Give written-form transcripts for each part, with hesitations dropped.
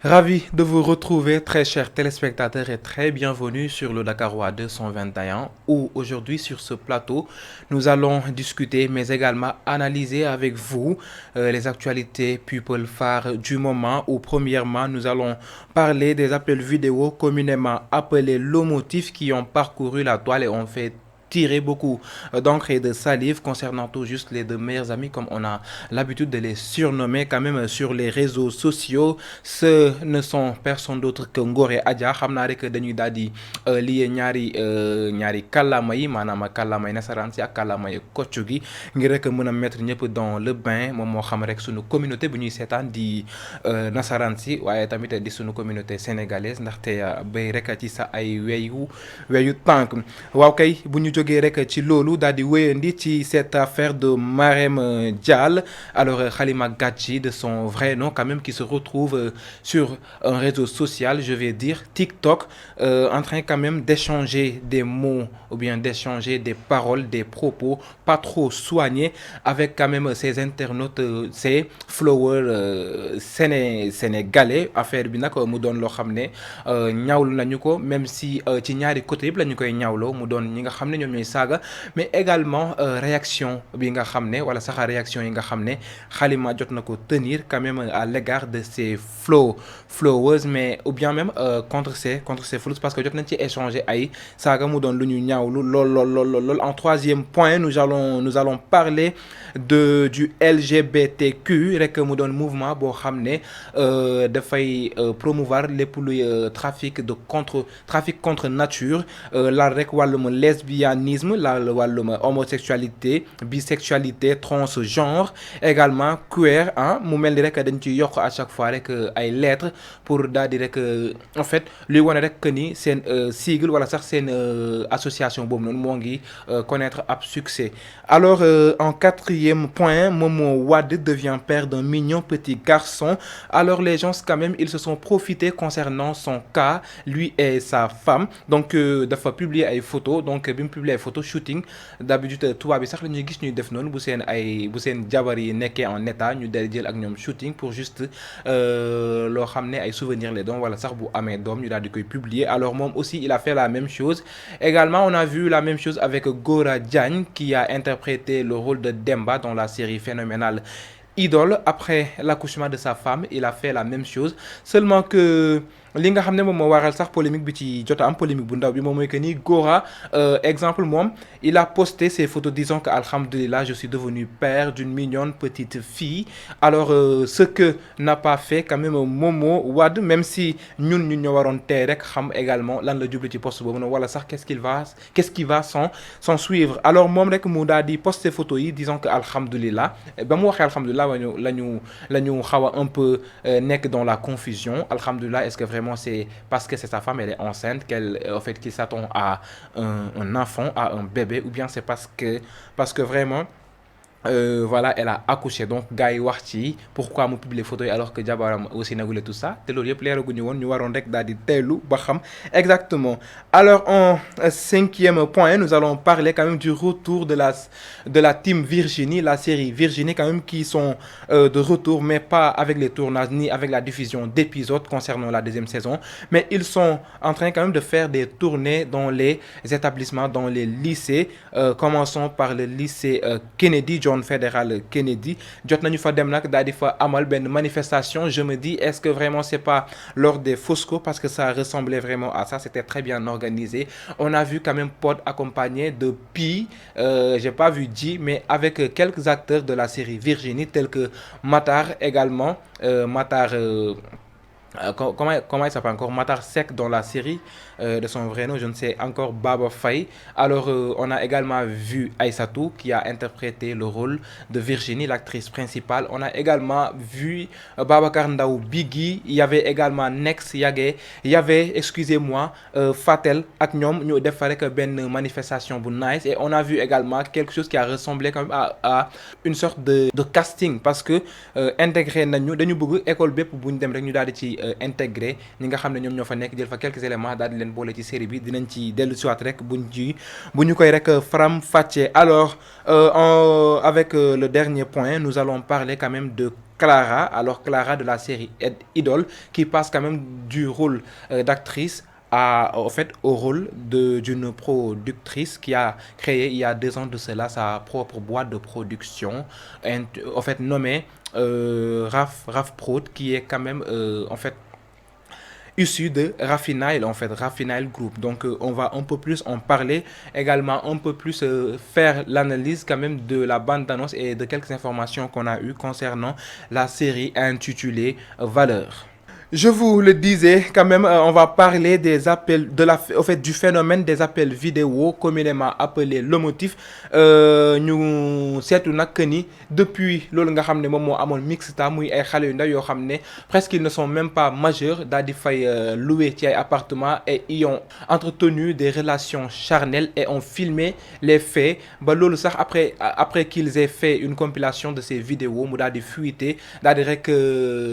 Ravi de vous retrouver, très chers téléspectateurs, et très bienvenue sur le Dakarois 221, où aujourd'hui sur ce plateau, nous allons discuter, mais également analyser avec vous les actualités people phares du moment, où premièrement, nous allons parler des appels vidéo communément appelés lomotifs qui ont parcouru la toile et ont fait tirer beaucoup d'encre et de salive concernant tout juste les deux meilleurs amis comme on a l'habitude de les surnommer quand même sur les réseaux sociaux. Ce ne sont personne d'autre que Ngor et Adja. xam naa rek dañuy daal di lié ñaari kàllaama yi maanaam kàllaamay nasaraan si ak kàllaamay kocc gi ngir rek mën a mettre ñëpp dans le bain moom moo xam rek sunu communauté bu ñuy seetaan di nasaraan si waaye tamit di sunu communauté sénégalaise ndaxte béy rek ci sa ay weyu tànk waaw kay bu ñu jógee rek ci loolu daal di wéyandi ci cette affaire de Marème Dial, alors Halima Gadji de son vrai nom quand même, qui se retrouve sur un réseau social, je vais dire TikTok, en train quand même d'échanger des mots ou bien d'échanger des paroles, des propos pas trop soignés avec quand même ses internautes, ses followers sénégalais. Affaire bi nag mu doon loo xam ne ñaawlu nañu ko, même si ci ñaari côté yëpp la ñu koy ñaawloo, mu doon ñi nga xam ne ñoom ñooy saaga, mais également réaction bi nga xam ne wala sax réaction yi nga xam ne Halima jot na ko tenir quand même à l'égard de ses followers, mais ou bien même contre ses followers, parce que jot nañ ci échanger ay saaga mu doon lu ñu ñaawlu lool. En troisième point, nous allons parler du LGBTQ rek mu doon mouvement boo xam ne dafay promouvoir lépp luy trafic contre nature, la rek wàllum lesbianisme, la wàllum homosexualité, bisexualité, transgenre, également queer, mu mel ni rek dañ ci yokk à chaque fois rek ay lettres pour daal di rek en fait luy wane rek que ni seen sigle wala sax seen association boobu noonu moo ngi connaître ab succès. Alors en quatrième point, Momo Wade devient père d'un mignon petit garçon. Alors les gens quand même ils se sont profités concernant son cas, lui et sa femme, donc dafa publier ay photos, donc bi mu publier ay photos shooting. D'habitude tubaab bi sax la ñuy gis ñuy def noonu bu seen jabar yi nekkee en état ñu del jël ak ñoom shooting pour juste loo xam ne ay souvenirs les doom wala sax bu amee doom ñu daal di koy publier. Alors moom aussi il a fait la même chose. Également on a vu la même chose avec Gora Diagne qui a interprété le rôle de Demba dans la série phénoménale Idole. Après l'accouchement de sa femme, il a fait la même chose, seulement que li nga xam ne moom moo waral sax polémique bi ci jot a am polémique bu ndaw bi moom mooy que ni Gora exemple moom il a posté ses photos disant que alhamdulillah je suis devenu père d'une mignonne petite fille. Alors ce que n'a pas fait quand même Momo Wade, même si ñun ñoo waroon tey rek xam également lan la jublu ci post boobu noonu wala sax qu'est-ce qui va s'en suivre. Alors moom rek mu daal di poster photos yi disant que alhamdulillah, ba mu waxee alhamdulillah la ñu xaw a un peu nekk dans la confusion. Alhamdulillah, est-ce que vraiment c'est parce que c'est sa femme, elle est enceinte, qu'il s'attend à un enfant, à un bébé, ou bien c'est parce que vraiment voilà, elle a accouché. Donc gars yi wax ci pourquoi mu publier photo yi alors que jabaram aussi nagule tout ça te loolu yëpp leeraguñu woon, ñu waroon rek daal di teelu ba xam exactement. Alors en cinquième point, nous allons parler quand même du retour de la team Virginie, la série Virginie quand même, qui sont de retour, mais pas avec les tournages ni avec la diffusion d'épisodes concernant la deuxième saison, mais ils sont en train quand même de faire des tournées dans les établissements, dans les lycées. Commençons par le lycée Kennedy, John Fédéral Kennedy. Jot nañu fa dem nag daal di fa amal benn manifestation. Je me dis, est-ce que vraiment c'est pas lors des Fosco, parce que ça ressemblait vraiment à ça, c'était très bien organisé. On a vu quand même Pod accompagné de Pi, j'ai pas vu G, mais avec quelques acteurs de la série Virginie tels que Matar également, comment il s'appelle encore, Matar Seck dans la série, de son vrai nom je ne sais encore, Baba Faye. Alors on a également vu Aïssatou qui a interprété le rôle de Virginie, l'actrice principale. On a également vu Babacar Ndaw Biggi, il y avait également Nex, il y avait excusez-moi Fatel ak ñoom ñu def rek benn manifestation bu nice. Et on a vu également quelque chose qui a ressemblé quand même à une sorte de casting, parce que intégré nañu dañu bëgg école bépp bu ñu dem rek ñu daal di ci intégré ñi nga xam ne ñoom ñoo fa nekk jël fa quelques éléments daal di leen boole ci série bi dinañ ci dellu siwaat rek bu ñu koy rek faram fàccee. Alors avec le dernier point nous allons parler quand même de Clara. Alors Clara de la série Idol qui passe quand même du rôle d'actrice au rôle d'une productrice qui a créé il y a 2 ans de cela sa propre boîte de production, nommée Raf Prod, qui est quand même issu de Raffinile, Raffinile Group. Donc on va un peu plus en parler, également un peu plus faire l'analyse quand même de la bande-annonce et de quelques informations qu'on a eues concernant la série intitulée Valeurs. Je vous le disais quand même, on va parler des appels du phénomène des appels vidéo communément appelé le motif. ñu seetlu nag que ni depuis loolu nga xam ne moom moo amoon mixta muy ay xale yu ndaw yoo xam ne presque ils ne sont même pas majeurs daal di fay louer ci ay appartements et y ont entretenu des relations charnelles et ont filmé les faits ba loolu sax après qu'ils aient fait une compilation de ces vidéos mu daal di fuité daal di rek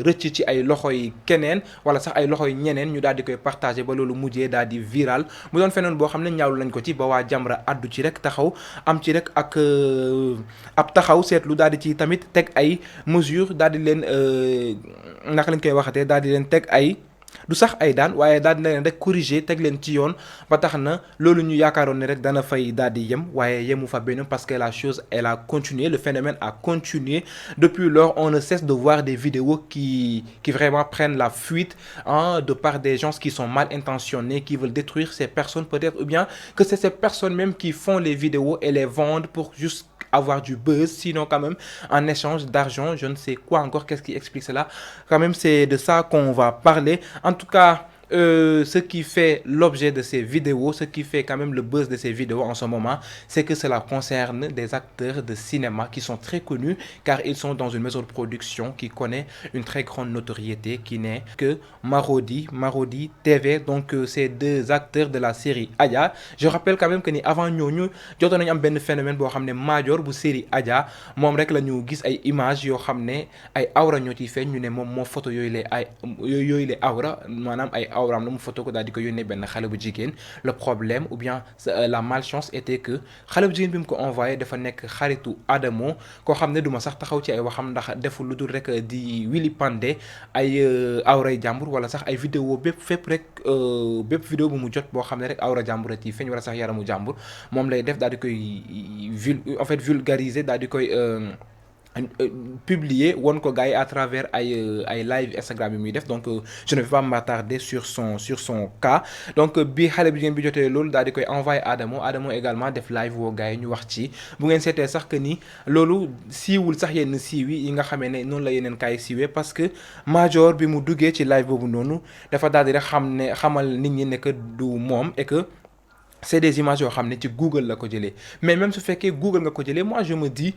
rëcc ci ay loxoy keneen wala sax ay loxoy ñeneen ñu daal di koy partagé ba loolu mujjee daal di viral mu doon feneen boo xam ne ñaawlu lañ ko ci ba waa Jamra addu ci rek taxaw am ci rek ak ab taxaw seetlu daal di ci tamit teg ay mesures daal di leen naka lañ koy waxatee daal di leen teg ay du sax ay daan waaye daal dina leen rek corriger teg leen ci yoon ba tax na loolu ñu yaakaaroon ne rek dana fay daal di yem waaye yemu fa benn parce que la chose elle a continué, le phénomène a continué. Depuis lors on ne cesse de voir des vidéos qui vraiment prennent la fuite de par des gens qui sont mal intentionnés, qui veulent détruire ces personnes peut-être, ou bien que c'est ces personnes même qui font les vidéos et les vendent pour juste avoir du buzz, sinon quand même en échange d'argent, je ne sais quoi encore, qu'est-ce qui explique cela. Quand même c'est de ça qu'on va parler. En tout cas ce qui fait l'objet de ces vidéos, ce qui fait quand même le buzz de ces vidéos en ce moment, c'est que cela concerne des acteurs de cinéma qui sont très connus car ils sont dans une maison de production qui connaît une très grande notoriété, qui n'est que Marodi TV. Donc ces 2 acteurs de la série Adja. Je rappelle quand même que ni avant ñooñu jotoon nañu am benn phénomène boo xam ne Madior bu série Adja moom rek la ñu gis ay images yoo xam ne ay awra ñoo ciy feeñ ñu ne moom moo photo yooyu les awra maanaam ay awraam la mu photo ko daal di ko yónnee benn xale bu jigéen. Le problème ou bien la malchance était que xale bu jigéen bi mu ko envoyé dafa nekk xaritu Adamo koo xam ne duma sax taxaw ci ay waxam ndax deful lu dul rek di wili pande ay awray jàmbur wala sax ay vidéo bépp vidéo bu mu jot boo xam ne rek awra jàmbur a ci feeñ wala sax yaramu jàmbur moom lay def daal di koy vulgariser daal di koy publier won ko gars yi à travers ay live Instagram yi muy def. Donc je ne vais pas m'attarder sur son cas. Donc bi xale bi jigéen bi jotee loolu daal di koy envoyé Adamo également def live woo gars yi ñu wax ci bu ngeen seetee sax que ni loolu siiwul sax yenn siiw yi nga xamee ne noonu la yeneen kaay siiwee parce que Madior bi mu duggee ci live boobu noonu dafa daal di rek xamal nit ñi ne que du moom et que c'est des images yoo xam ne ci Google la ko jëlee. Mais même su fekkee Google nga ko jëlee, moi je me dis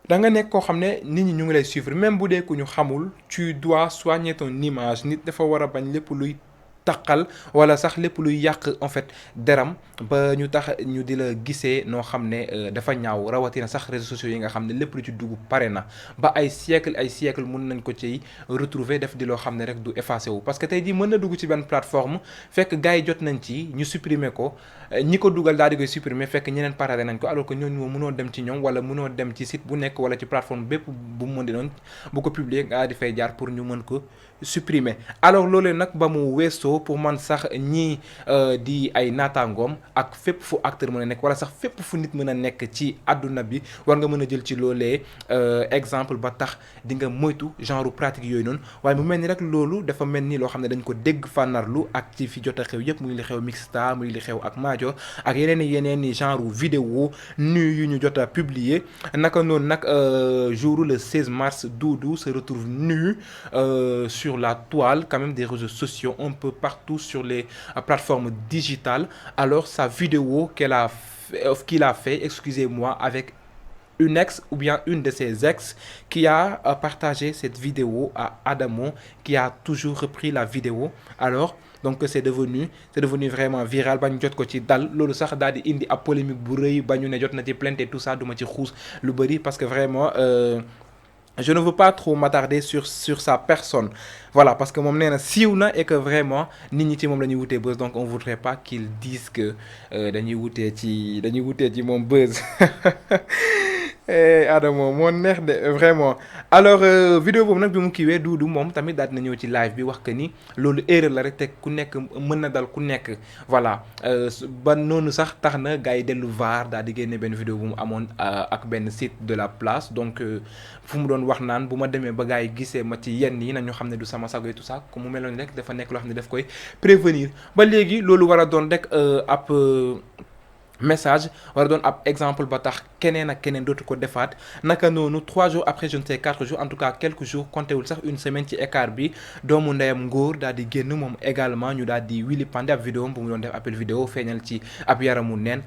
da nga nekk koo xam ne nit ñi ñu ngi lay suivre même bu dee ku ñu xamul, tu dois soigner ton image. Nit dafa war a bañ lépp luy taqal wala sax lépp luy yàq en fait deram ba ñu tax ñu di la gisee noo xam ne dafa ñaaw, rawatina sax réseaux sociaux yi nga xam ne lépp lu ci dugg pare na ba ay siècle mun nañ ko ciy retrouver def di loo xam ne rek du effacé wu. Parce que tey jii mën na dugg ci benn plateforme fekk gars yi jot nañ ci ñu supprimer ko, ñi ko dugal daal di koy supprimer fekk ñeneen parare nañ ko, alors que ñooñu moom mënoo dem ci ñoom wala mënoo dem ci site bu nekk wala ci plateforme bépp bu mu mën di doon bu ko publier nga di fay jaar pour ñu mën ko supprimer. Alors loolee nag ba mu weesoo pour man sax ñii di ay naataangoom ak fépp fu acteur mën a nekk wala sax fépp fu nit mën a nekk ci àdduna bi war nga mën a jël ci loolee exemple ba tax di nga moytu genre pratique yooyu noonu. Waaye mu mel ni rek loolu dafa mel ni loo xam ne dañ ko dégg fànnarlu ak ci fi jot a xew yëpp, muy li xew Mixta, muy li xew ak Madior ak yeneen i genre vidéo nu yu ñu jot a publier. Naka noonu nag jour le 16 mars Doudou se retrouve nu sur la toile quand même des réseaux sociaux un peu partout sur les plateformes digitales. Alors sa vidéo qu'il a fait, excusez-moi, avec une ex ou bien une de ses ex qui a partagé cette vidéo à Adamo, qui a toujours repris la vidéo. Alors donc c'est devenu vraiment viral ba ñu jot ko ci dal loolu sax daal di indi ab polémique bu rëy ba ñu ne jot na ci plainte et tout ça duma ci xuus lu bëri parce que vraiment je ne veux pas trop m'attarder sur sa personne. Voilà, parce que moom nee na siiw na et que vraiment nit ñi ci moom la ñuy wutee buzz, donc on voudrait pas qu'ils disent que dañuy wutee ci moom buzz. Adamo moo neex de vraiment. Alors vidéo boobu nag bi mu kiiwee Doudou moom tamit daal dina ñëw ci live bi wax que ni loolu erreur la rek te ku nekk mën na dal ku nekk. voilà ba noonu sax tax na gars yi dellu VAR daal di génne benn vidéo bu mu amoon ak benn site de la place, donc fu mu doon wax naan bu ma demee ba gars yi gisee ma ci yenn yi nañu xam ne du sama sago et tout ça, ku mu meloon rek dafa nekk loo xam ne daf koy prévenir. ba léegi loolu war a doon rek ab message war a doon ab exemple ba tax keneen ak keneen dootu ko defaat. naka noonu 3 jours après, je ne sais 4 jours, en tout cas quelques jours, compté wul sax une semaine ci écart bi, doomu ndeyam Ngor daal di génn moom également ñu daal di wili pande ab vidéo bu mu doon def appel vidéo feeñal ci ab yaramu neen,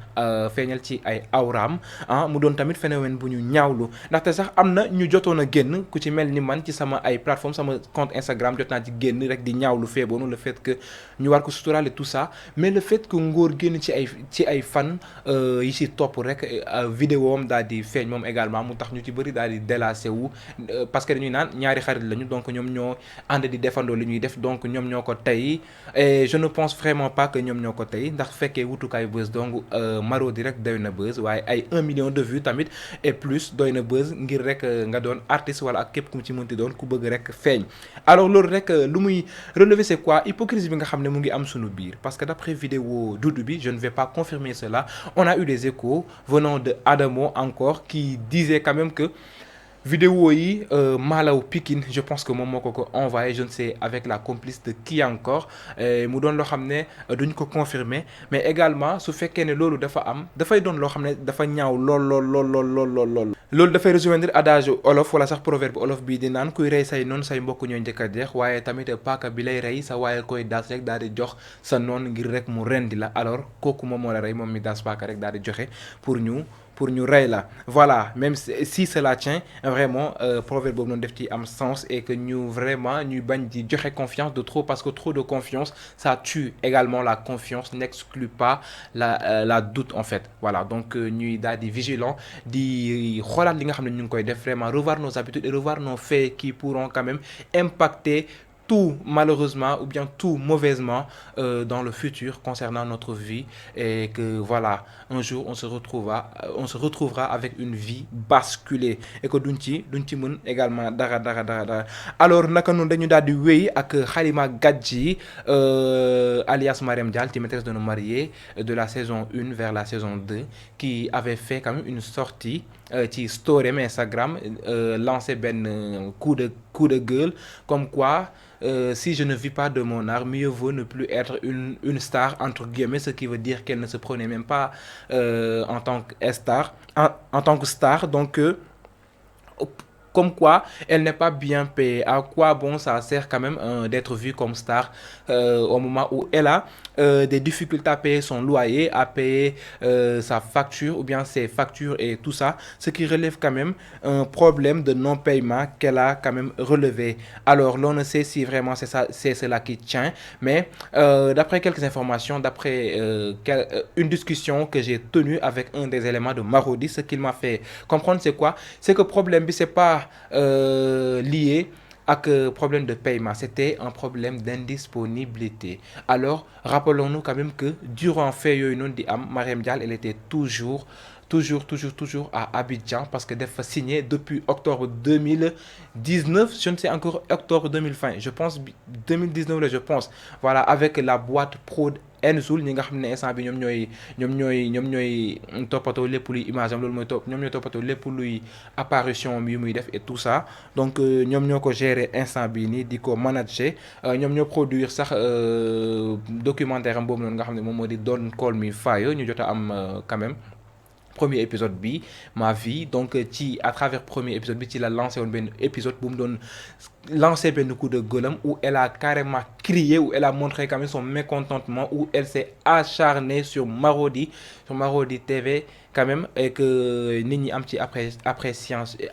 feeñal ci ay awraam mu doon tamit phénomène bu ñu ñaawlu. ndaxte sax am na ñu jotoon a génn ku ci mel ni man ci sama ay plateforme sama compte Instagram jot naa ci génn rek di ñaawlu feeboonu le fait que ñu war ko suturaal et tout ça, mais le fait que Ngor génn ci ay fan yi ci topp rek vidéo am daal di feeñ moom également mu tax ñu ci bëri daal di délassé wu, parce que dañuy naan ñaari xarit lañu, donc ñoom ñoo ànd di defandoo li ñuy def, donc ñoom ñoo ko tey, et je ne pense vraiment pas que ñoom ñoo ko tey, ndax fekkee wutukaayu buzz donc Marodi rek doy na buzz, waaye ay 1 million de vues tamit et plus doy na buzz ngir rek nga doon artiste wala ak képp ku ci mënti doon ku bëgg rek feeñ. alors loolu rek lu muy relever c'est quoi? Hypocrisie bi nga xam ne mu ngi am sunu biir, parce que d'après vidéo Doudou bi, je ne vais pas confirmer cela, on a eu des échos venant de Adamo encore qui disait quand même que vidéo yi Malaw Pikine, je pense que moom moo ko envoyé, je ne sais avec la complice de qui encore, mu doon loo xam ne duñ ko confirmer, mais également su fekkee ne loolu dafa am dafay doon loo xam ne dafa ñaaw lool. loolu dafay rejoindre adage olof wala sax proverbe olof bii di naan kuy rey say noonu say mbokk ñooy njëkk a jeex, waaye tamit paaka bi lay rey sa waaye koy daas rek daal di jox sa noon ngir rek mu rendi la. alors kooku moom moo la rey, moom mi daas paaka rek daal di joxe pour ñu rey la. voilà, même si cela tient vraiment, proverbe boobu noonu def ci am sens, et que ñu vraiment ñuy bañ di joxe confiance de trop, parce que trop de confiance ça tue également. La confiance n'exclut pas la doute en fait. voilà, donc ñuy daal di vigilant di xoolaat li nga xam ne ñu ngi koy def, vraiment revoir nos habitudes et revoir nos faits qui pourront quand même impacter tout malheureusement ou bien tout mauvaisement dans le futur concernant notre vie, et que voilà, un jour on se retrouvera avec une vie basculée, et que duñ ci mën également dara. alors naka noonu dañu daal di wéy ak Halima Gadji alias Mariam Dial, ci maîtresse d'un homme marié de la saison 1 vers la saison 2, qui avait fait quand même une sortie ci story Instagram, lancé benn coup de gueule comme quoi si je ne vis pas de mon art, mieux vaut ne plus être une star entre guillemets, ce qui veut dire qu'elle ne se prenait même pas en tant que star, donc comme quoi elle n'est pas bien payée. À quoi bon ça sert quand même d'être vue comme star au moment où elle a des difficultés à payer son loyer, à payer sa facture ou bien ses factures et tout ça, ce qui relève quand même un problème de non-paiement qu'elle a quand même relevé. Alors l'on ne sait si vraiment c'est cela qui tient, mais d'après quelques informations, d'après une discussion que j'ai tenue avec un des éléments de Marodi, ce qu'il m'a fait comprendre c'est quoi? C'est que problème bi c'est pas lié ak problème de paiement, c'était un problème d'indisponibilité. Alors rappelons-nous quand même que durant fait yooyu noonu di am, Mariam Dial elle était toujours à Abidjan, parce que dafa signé depuis octobre 2019, je ne sais encore, octobre 2020 je pense, 2019 là je pense, voilà, avec la boîte Prod Nzoul, ñi nga xam ne instant bi ñoom ñooy toppatoo lépp luy image am, loolu mooy ñoom ñooy toppatoo lépp luy apparition bi muy def et tout ça, donc ñoom ñoo ko gérer instant bi nii di ko manager, ñoom ñoo produire sax documentaire am boobu noonu nga xam ne moom moo di Don't Call Me Fire, ñu jot a am quand même premier épisode bi ma vie, donc ci à travers premier épisode bi ci la lancé woon benn épisode bu mu doon lancé un coup de gueule où elle a carrément crié, où elle a montré quand même son mécontentement, où elle s'est acharnée sur Marodi TV quand même, et que nit ñi am ci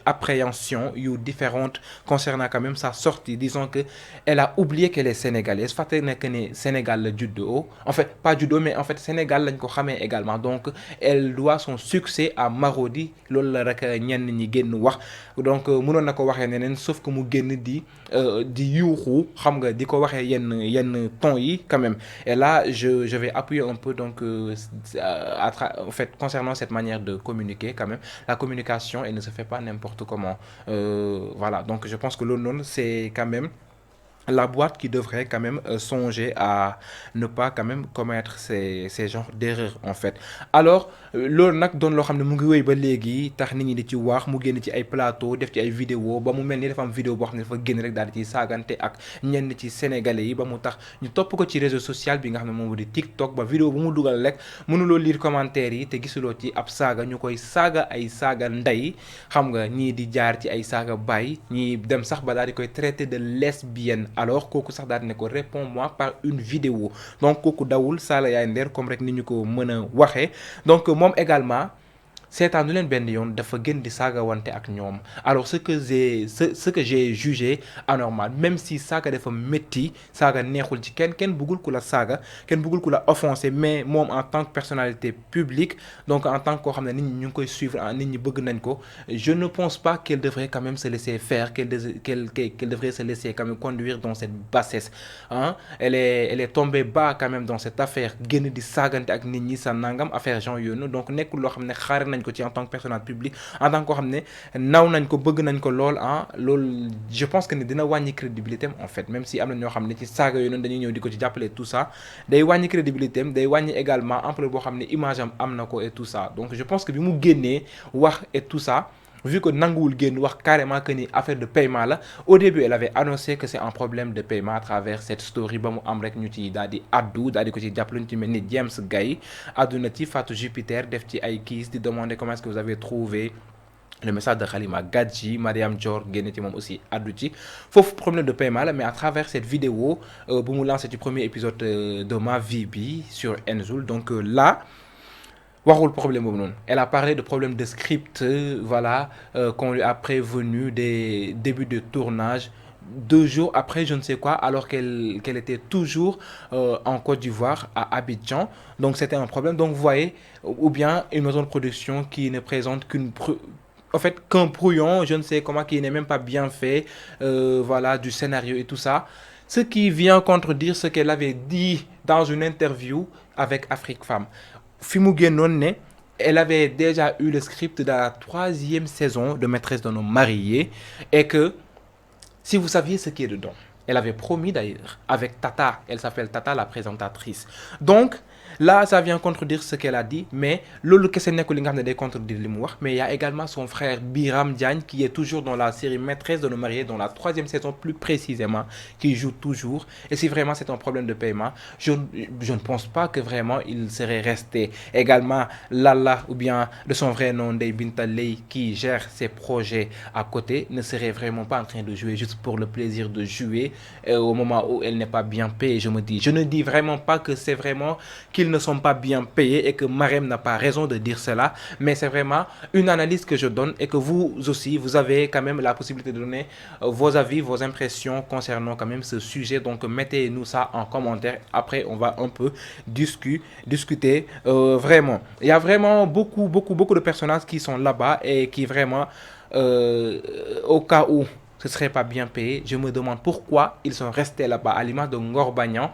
appréhension différentes concernant quand même sa sortie. Disons que elle a oublié qu'elle est sénégalaise. Fàtte nekk ne Sénégal la juddoo, en fait pas juddoo mais en fait Sénégal lañ ko xamee également, donc elle doit son succès à Marodi. Loolu la rek ñenn ñi génn wax. Donc mënoon na ko waxee neneen, sauf que mu génn di yuuxu, xam nga, di ko waxee yenn ton yi quand même. Et là je vais appuyer un peu donc en fait concernant cette manière de communiquer quand même. La communication, elle ne se fait pas n'importe comment. Voilà, donc je pense que le non, c'est quand même la boîte qui devrait quand même songer à ne pas quand même commettre ces genres d'erreurs en fait. Alors loolu nag doon loo xam ne mu ngi wéy ba léegi, tax nit ñi di ci wax, mu génn ci ay plateau, def ci ay vidéo, ba mu mel ni dafa am vidéo boo xam ne dafa génn rek daal di ciy saagante ak ñenn ci sénégalais yi, ba mu tax ñu topp ko ci réseau social bi nga xam ne moom di TikTok, ba vidéo bu mu dugal rek mënuloo lire commentaire yi te gisuloo ci ab saaga, ñu koy saaga ay saaga ndey, xam nga, ñii di jaar ci ay saaga baay, ñii dem sax ba daal di koy traiter de lesbienne. Alors kooku sax daal di ne ko réponds-moi par une vidéo. Donc kooku dawul Salla Yaay Nder comme rek ni ñu ko mën a waxee. Donc moom également seetaanu leen benn yoon dafa gën di saagawante ak ñoom. Alors ce que j'ai jugé anormal, même si saaga dafa métti, saaga neexul ci kenn bëggul ku la saaga, kenn bëggul ku la offensé, mais moom en tant que personnalité publique, donc en tant que koo xam ne nit ñi ñu ngi koy suivre, nit ñi bëgg nañ ko, je ne pense pas qu'elle devrait quand même se laisser faire, qu'elle devrait se laisser quand même conduire dans cette bassesse. Hein? Elle est tombée bas quand même dans cette affaire, gën di saagante ak nit ñi sa nangam affaire genre yooyu. Donc nekkul loo xam ne xaar nañ ko ci en tant que personnalité publique, en tant que koo xam ne naw nañ ko, bëgg nañ ko lool, loolu je pense que ne dina wàññi crédibilité am en fait, même si am na ñoo xam ne ci saaga yooyu noonu dañuy ñëw di ko ci jàppale tout ça, day wàññi crédibilité am, day wàññi également ampleur boo xam ne image am na ko et tout ça. Donc je pense que bi mu génnee wax et tout ça, vu que nanguwul génn wax carrément que ni affaire de paiement là, au début elle avait annoncé que c'est un problème de paiement à travers cette story ba mu am rek ñu ci daal di addu daal di ko ci jàppale, ñu ci mel ni James Gaye àdduna ci Fatou Jupiter def ci ay kiis di demander comment est-ce que vous avez trouvé le message de Halima Gadji, Mariam Dior génn ci moom aussi addu ci foofu problème de paiement là. Mais à travers cette vidéo bu mu lancé ci premier épisode de Ma Vie bi sur Nzoul, donc là waxul problème boobu noonu. Elle a parlé de problème de script, voilà, qu'on lui a prévenu des débuts de tournage 2 jours après je ne sais quoi, alors qu'elle était toujours en Côte d'Ivoire à Abidjan. Donc c'était un problème. Donc vous voyez, ou bien une maison de production qui ne présente qu'un brouillon, je ne sais comment, qui n'est même pas bien fait, voilà, du scénario et tout ça. Ce qui vient contredire ce qu'elle avait dit dans une interview avec Afrique Femme. Fi mu génnoon ne elle avait déjà eu le script de la 3e saison de Maîtresse d'un homme marié, et que si vous saviez ce qui est dedans, elle avait promis d'ailleurs avec Tata, elle s'appelle Tata la présentatrice. Donc là ça vient contredire ce qu'elle a dit, mais loolu kese nekkul li nga xam ne day contredire li mu wax. Mais il y a également son frère Biram Diagne qui est toujours dans la série Maîtresse d'un homme marié, dans la 3e saison plus précisément, qui joue toujours. Et si vraiment c'est un problème de paiement, je ne pense pas que vraiment il serait resté. Également Lala, ou bien de son vrai nom Ndeye Binta Leye, qui gère ses projets à côté, ne serait vraiment pas en train de jouer juste pour le plaisir de jouer au moment où elle n'est pas bien payée. Je ne dis vraiment pas que c'est vraiment qu'ils ne sont pas bien payés et que Marème n'a pas raison de dire cela, mais c'est vraiment une analyse que je donne, et que vous aussi vous avez quand même la possibilité de donner vos avis, vos impressions concernant quand même ce sujet. Donc mettez-nous ça en commentaire, après on va un peu discuter. Vraiment il y a vraiment beaucoup de personnages qui sont là-bas et qui vraiment au cas où ce serait pas bien payé, je me demande pourquoi ils sont restés là-bas, à l'image de Ngor Bagnan,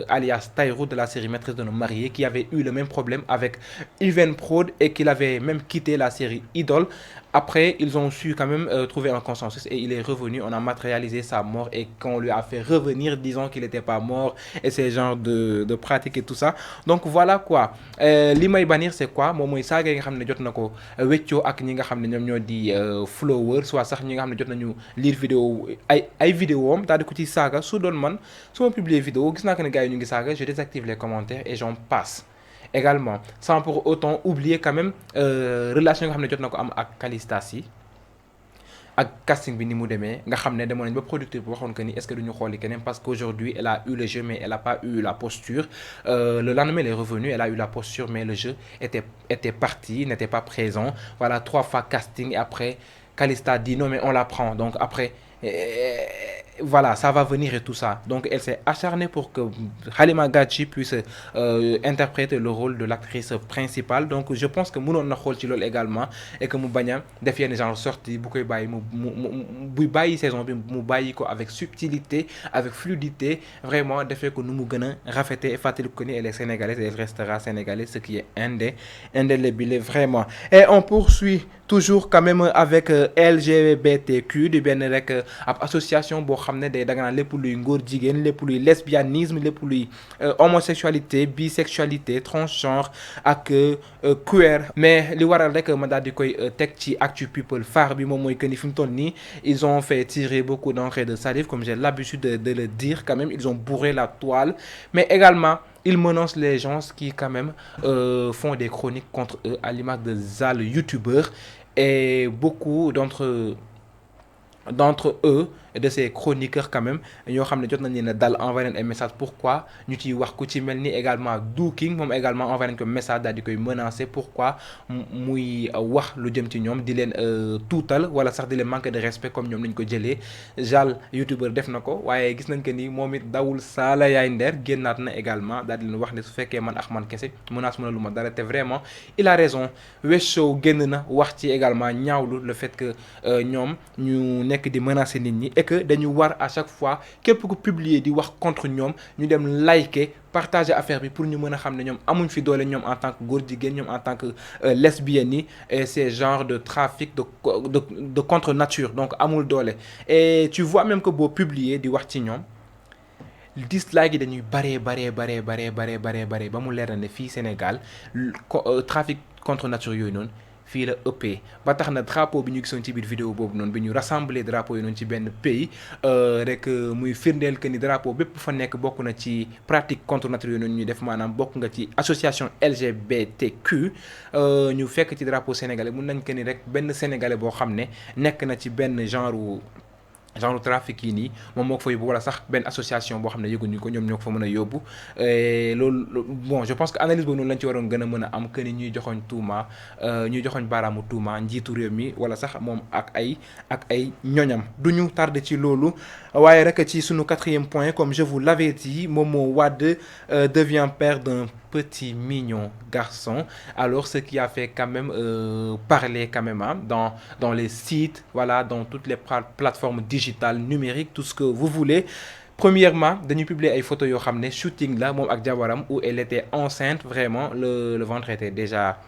alias Taïrou de la série Maîtresse d'un homme marié, qui avait eu le même problème avec Even Prod et qu'il avait même quitté la série Idol. Après, ils ont su quand même trouver un consensus et il est revenu. On a matérialisé sa mort et qu'on lui a fait revenir, disant qu'il n'était pas mort et ces genres de pratiques et tout ça. Donc voilà quoi. Li may bannir c'est quoi? Moom mooy saaga yi nga xam ne jot na ko weccoo ak ñi nga xam ne ñoom ñoo di followers, soit sax ñi nga xam ne jot nañu lire vidéo ay vidéo am daal di ko ci saaga. Su doon man su ma publier vidéo gis naa que ne gars yi ñu ngi saaga, je désactive les commentaires et j'en passe. Également sans pour autant oublier quand même relation nga xam ne jot na ko am ak Calista Sy ak casting bi ni mu demee nga xam ne demoon nañ ba producteur bi waxoon que ni est-ce que duñu xooli keneen parce qu'aujourd'hui elle a eu le jeu mais elle a pas eu la posture le lendemain elle est revenue elle a eu la posture mais le jeu était parti n'était pas présent voilà 3 fois casting et après Calista dit non mais on la prend donc après voilà ça va venir et tout ça donc elle s'est acharnée pour que Halima Gadji puisse interpréter le rôle de l'actrice principale donc je pense que mënoon na xool ci loolu également et que mu bañ a def yenn genre sortie bu koy bàyyi buy bàyyi saison bi mu bàyyi ko avec subtilité avec fluidité vraiment defee ko nu mu gën a rafetee fàttali ko ni elle est sénégalaise et elle restera sénégalaise ce qui est indélébile vraiment et on poursuit toujours quand même avec LGBTQ di benn rek ab association boo xam ne day daga naan lépp luy ngóor jigéen lépp luy lesbianisme lépp luy homosexualité bisexualité transgenre ak queer mais li waral rek ma daal di koy teg ci Actu People phare bi moom mooy que ni fi mu toll nii ils ont fait tirer beaucoup d'encre de salive comme j'ai l'habitude de le dire quand même ils ont bourré la toile mais également ils menacent les gens qui quand même font des chroniques contre eux à l'image de Zal youtubeurs et beaucoup d'entre eux de ces chroniqueurs quand même ñoo xam ne jot nañ leen a dal envoyé leen ay message pourquoi ñu ciy wax ku ci mel ni également Du King moom également envoyé nañ ko message daal di koy menacer pourquoi muy wax lu jëm ci ñoom di leen tuutal wala sax di leen manquer de respect comme ñoom nañ ko jëlee Jal youtubeur def na ko waaye gis nañ que ni moom it dawul saala yaay ndeer génnaat na également daal di leen wax ne su fekkee man ak man kese menace mën a lu ma dara te vraiment il a raison Wes Show génn na wax ci également ñaawlu le fait que ñoom ñu nekk di menacer nit ñi et que dañu war à chaque fois képp ku publier di wax contre ñoom ñu dem liker partager affaire bi pour ñu mën a xam ne ñoom amuñ fi doole ñoom en tant que góor jigéen ñoom en tant que lesbiennes yi et ces genres de trafic de contre nature donc amul doole et tu vois même que boo publier di wax ci ñoom dislike yi dañuy bare ba mu leer na ne fii Sénégal trafic contre nature yooyu noonu fii la ëppee ba tax na drapeau bi ñu gisoon ci biir vidéo boobu noonu bi ñu rassembler drapeau yi noonu ci benn pays rek muy firndeel que ni drapeau bépp fa nekk bokk na ci pratique contre nature yooyu noonu ñuy def maanaam bokk nga ci association LGBTQ ñu fekk ci drapeau sénégalais mun nañ que ni rek benn sénégalais boo xam ne nekk na ci benn genre trafic yi nii moom moo ko fa yóbbu wala sax benn association boo xam ne yëguñu ko ñoom ñoo ko fa mën a yóbbu loolu bon je pense que analyse boobu noonu lañ ci waroon gën a mën a am que ni ñuy joxoñ baaraamu tuuma njiitu réew mi wala sax moom ak ay ñoñam duñu tardé ci loolu waaye rek ci sunu 4e point comme je vous l'avais dit Momo Wade devient père d'un petit mignon garçon alors ce qui a fait quand même parler quand même dans les sites voilà dans toutes les plateformes digitales numériques tout ce que vous voulez premièrement dañuy publier ay photos yoo xam ne shooting la moom ak jabaram où elle était enceinte vraiment le ventre était déjà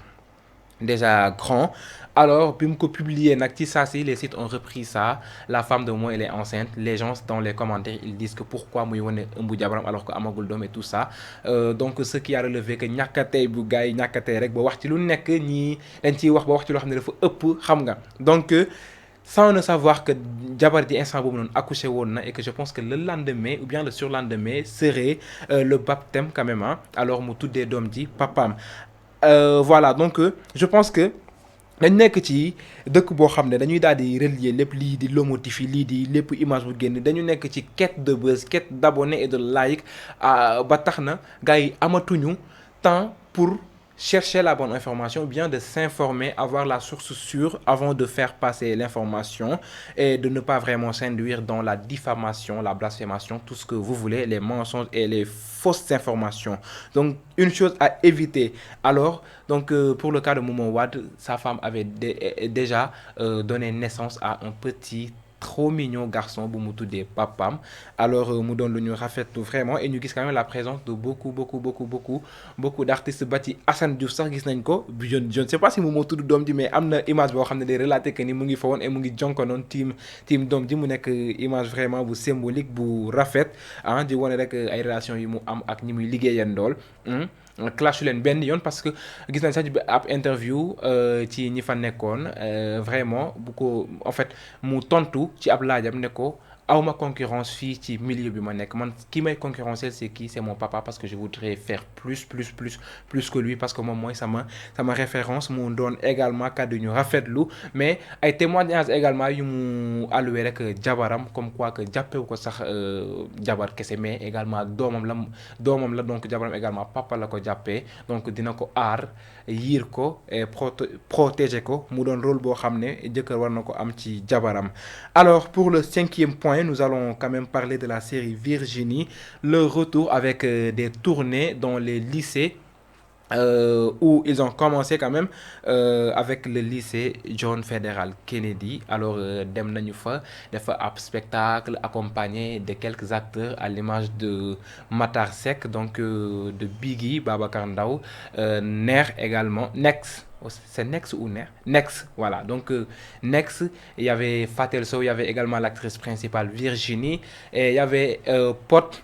grand alors bi mu ko publier nag ci saa si les sites ont repris ça la femme de mois elle est enceinte les gens dans les commentaires ils disent que pourquoi muy wane ëmbu jabaram alors que amagul doom et tout ça donc ce qui a relevé que ñàkkatey bu gars yi ñàkkatey rek ba wax ci lu nekk ñii dañ ciy wax ba wax ci loo xam ne dafa ëpp xam nga donc sans ne savoir que jabar ji instant boobu noonu accouché woon na et que je pense que le lendemain ou bien le surlendemain serait le baptême quand même alors mu tuddee doom ji papaam voilà donc je pense que dañ nekk ci dëkk boo xam ne dañuy daal di relier lépp lii di lomotif yi lii di lépp image bu génn dañu nekk ci quête de buzz quête d'abonnés et de like ba tax na gars yi amatuñu temps pour chercher la bonne information ou bien de s'informer, avoir la source sûre avant de faire passer l'information et de ne pas vraiment s'induire dans la diffamation, la blasphémation, tout ce que vous voulez, les mensonges et les fausses informations. Donc, une chose à éviter. Alors, donc, pour le cas de Momo Wade, sa femme avait déjà donné naissance à un petit trop mignon garçon bu mu tuddee papam alors mu doon lu ñu rafetlu vraiment et ñu gis quand même la présence de beaucoup d'artistes ba ci Assane Diouf sax gis nañ ko je ne sais pas si moom moo tudd doom ji mais am na image boo xam ne day relater que ni mu ngi fa woon et mu ngi jonkonoon team doom ji mu nekk image vraiment bu symbolique bu rafet di wane rek ay relations yi mu am ak ñi muy liggéeyandool clash leen benn yoon parce que gis nañ sax ab interview ci ñi fa nekkoon vraiment bu ko en fait mu tontu ci ab laajam ne ko awma concurrence fii ci milieu bi ma nekk man ki may concurrencer c'est qui c'est mon papa parce que je voudrais faire plus que lui parce que moom mooy sama référence mu doon également kàddu ñu rafetlu mais ay témoignages également yu mu alloué rek jabaram comme quoi que jàppewu ko sax jabar kese mais également doomam la donc jabaram également papa la ko jàppee donc dina ko aar yiir ko et protéger ko mu doon rôle boo xam ne jëkkër war na ko am ci jabaram. Alors pour le 5e point nous allons quand même parler de la série Virginie, le retour avec des tournées dans les lycées où ils ont commencé quand même avec le lycée John Federal Kennedy. Alors dem nañu fa dafa ab spectacle accompagné de quelques acteurs à l'image de Matar Seck donc de Biggie Babacar Ndaw, Ner également Nex. C'est Nex ou Ner? Nex, voilà. Donc, Nex, il y avait Fatel Sow, il y avait également l'actrice principale Virginie, et il y avait Pot,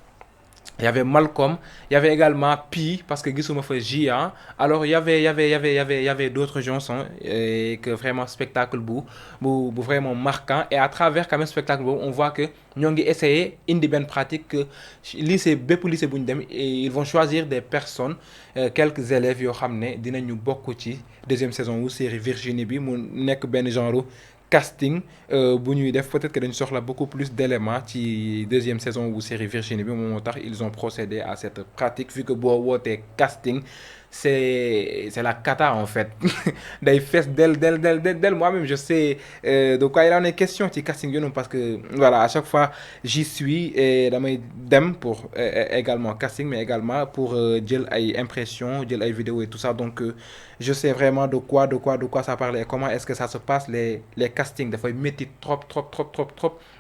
il y avait Malcolm, il y avait également Pi, parce que gisuma fa Gia. Alors, il y avait d'autres gens, et que vraiment spectacle bu vraiment marquant. Et à travers quand même spectacle bu, on voit que ñoo ngi essayer indi benn pratique que bépp lycée bu ñu dem et ils vont choisir des personnes quelques élèves yoo xam ne dinañu bokk ci deuxième saison wu série Virginie bi mu nekk benn genre casting bu ñuy def peut-être que dañu soxla beaucoup plus d'éléments ci deuxième saison wu série Virginie bi moom moo tax ils ont procédé à cette pratique vu que boo wootee casting c'est la cata en fait day fees del moi-même je sais de quoi il en est question ci casting yoonu parce que voilà à chaque fois j'y suis et damay dem pour également casting mais également pour jël ay impressions jël ay vidéos et tout ça donc je sais vraiment de quoi ça parle et comment est-ce que ça se passe les castings dafay métti trop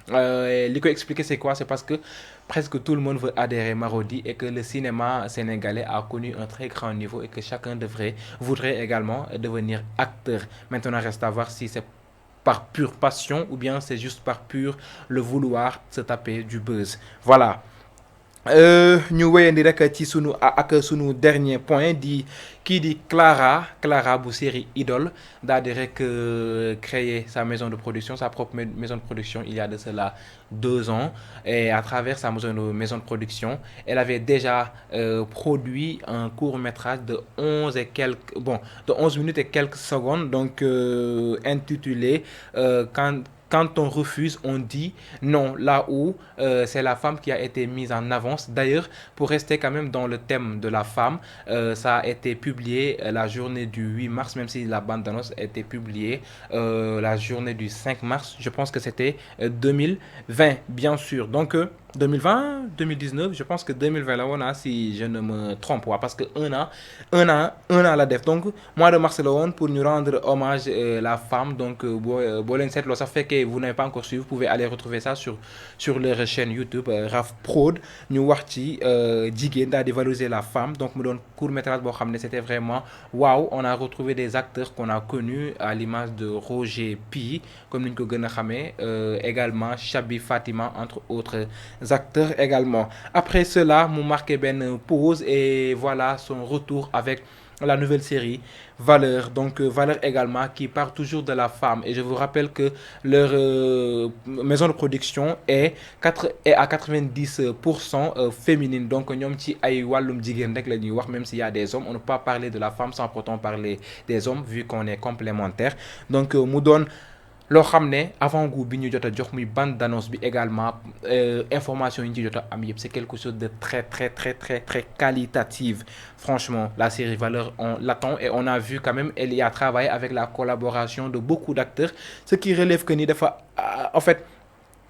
li ko expliquer c'est quoi c'est parce que presque tout le monde veut adhérer Marodi et que le cinéma sénégalais a connu un très grand niveau et que chacun voudrait également devenir acteur. Maintenant, reste à voir si c'est par pure passion ou bien c'est juste par pur le vouloir se taper du buzz. Voilà. ñu wéyandi rek ci sunu dernier point di kii di Clara bu série Idole daal di rek créer sa propre maison de production il y a de cela 2 ans et à travers sa maison de production elle avait déjà produit un court-métrage de 11 minutes et quelques secondes donc intitulé Quand on refuse, on dit non, là où c'est la femme qui a été mise en avance. D'ailleurs, pour rester quand même dans le thème de la femme, ça a été publié la journée du 8 mars, même si la bande-annonce a été publiée la journée du 5 mars. Je pense que c'était 2020, bien sûr. Donc, 2019, je pense que 2020 la woon si je ne me trompe pas parce que un an la def donc mois de mars la woon pour ñu rendre hommage la femme donc boo leen seetloo sax fekkee vous n'avez pas encore suivi vous pouvez aller retrouver ça sur leur chaîne YouTube Raf Prod ñu wax ci jigéen daal di valoriser la femme donc mu doon court-métrage boo xam ne c'était vraiment waouh on a retrouvé des acteurs qu'on a connus à l'image de Roger Pi comme ni ñu ko gën a xamee également Chabi Fatima entre autres acteurs également. Après cela, mu marqué benn pause et voilà son retour avec la nouvelle série Valeurs. Donc Valeurs également qui part toujours de la femme et je vous rappelle que leur maison de production est à 90% féminine. Donc ñoom ci ay wàllum jigéen rek la ñuy wax même s'il y a des hommes, on ne peut pas parler de la femme sans pourtant parler des hommes vu qu'on est complémentaires. Donc mu doon loo xam ne avant goût bi ñu jot a jox muy bande d'annonce bi également information yi ñu ci jot a am yëpp c'est quelque chose de très qualitative franchement la série Valeurs on l'attend et on a vu quand même elle y a travaillé avec la collaboration de beaucoup d'acteurs ce qui relève que ni dafa en fait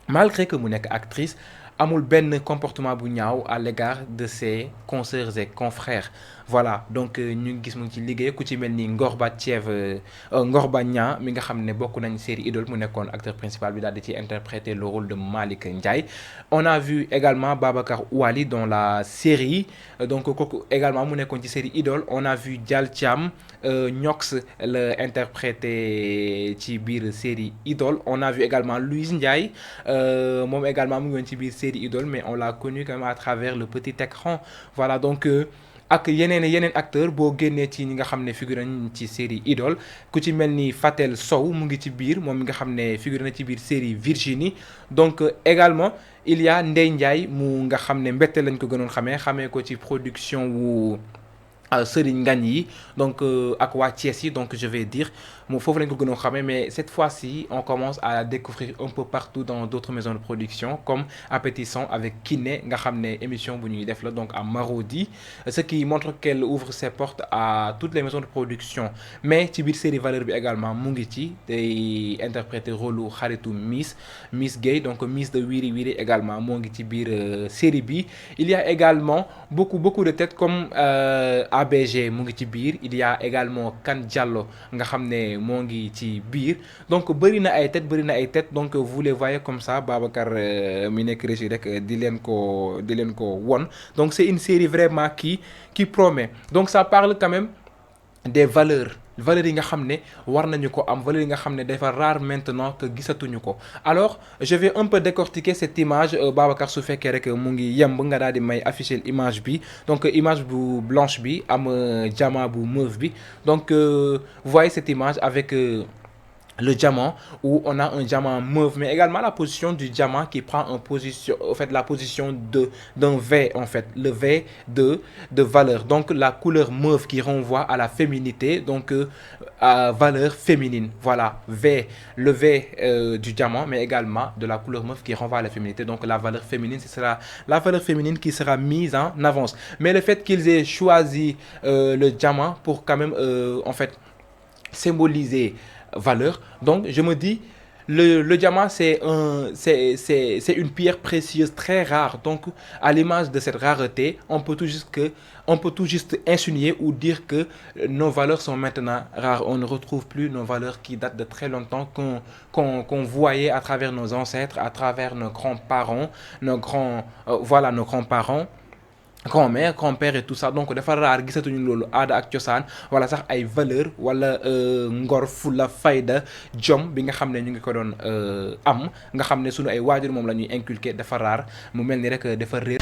malgré que mu nekk actrice amul benn comportement bu ñaaw à l'égard de ses consoeurs et confrères voilà donc ñu gis mu ngi ci liggéey ku ci mel ni Ngorba Niang mi nga xam ne bokk nañ série Idole mu nekkoon acteur principal bi daal di ci interpréter le rôle de Malick Ndiaye on a vu également Babacar Ouali dans la série donc kooku également mu nekkoon ci série Idole on a vu Dial Thiam Ñox la interprété ci biir série Idole on a vu également Louise Ndiaye moom également mu ngi woon ci biir série Idole mais on l'a connu quand même à travers le petit écran voilà donc ak yeneen acteur boo génnee ci ñi nga xam ne figuré nañ ci série Idole ku ci mel ni Fatel Sow mu ngi ci biir moom mi nga xam ne figuré na ci biir série Virginie donc également il y a Ndeye Ndiaye mu nga xam ne mbette lañ ko gënoon xamee ko ci production wu Serigne Ngagne yi donc ak waa Thiès yi donc je vais dire moom foofu lañ ko gën a xamee mais cette fois-ci on commence à découvrir un peu partout dans d'autres maisons de production comme Appétissant avec Kiné nga xam ne émission bu ñuy def la donc à Marodi ce qui montre qu'elle ouvre ses portes à toutes les maisons de production mais ci biir série Valeurs bi également mu ngi ci day interpréter rôle lu xaritu Miss Guèye donc Miss de Wiri Wiri également moo ngi ci biir série bi il y a également beaucoup de têtes comme ABG mu ngi ci biir il y a également Kan Diallo nga xam ne moo ngi ci biir donc bëri na ay têtes donc vous les voyez comme ça Babacar mi nekk régie rek di leen ko won donc c'est une série vraiment qui promet donc ça parle quand même des valeurs yi nga xam ne war nañu ko am valeurs yi nga xam ne dafa rare maintenant que gisatuñu ko alors je vais un peu décortiquer cette image Babacar su fekkee rek mu ngi yemb nga daal di may afficher image bi donc image bu blanche bi am diamant bu mauve bi donc vous voyez cette image avec le diamant où on a un diamant mauve mais également la position du diamant qui prend la position d'un V en fait le V de valeur donc la couleur mauve qui renvoie à la féminité donc à valeur féminine voilà le V du diamant mais également de la couleur mauve qui renvoie à la féminité donc la valeur féminine ce sera la valeur féminine qui sera mise en avance mais le fait qu'ils aient choisi le diamant pour quand même en fait symboliser valeur donc je me dis le diamant c'est une pierre précieuse très rare donc à l'image de cette rareté on peut tout juste insinuer ou dire que nos valeurs sont maintenant rares on ne retrouve plus nos valeurs qui datent de très longtemps qu'on voyait à travers nos ancêtres à travers nos grands-parents nos grands-parents grand-mère grand-père et tout ça donc dafa raar gisatuñu loolu aada ak cosaan wala sax ay valeur wala ngor fulla fayda jom bi nga xam ne ñu ngi ko doon am nga xam ne sunu ay waajur moom la ñuy inculquer dafa raar mu mel ni rek dafa réer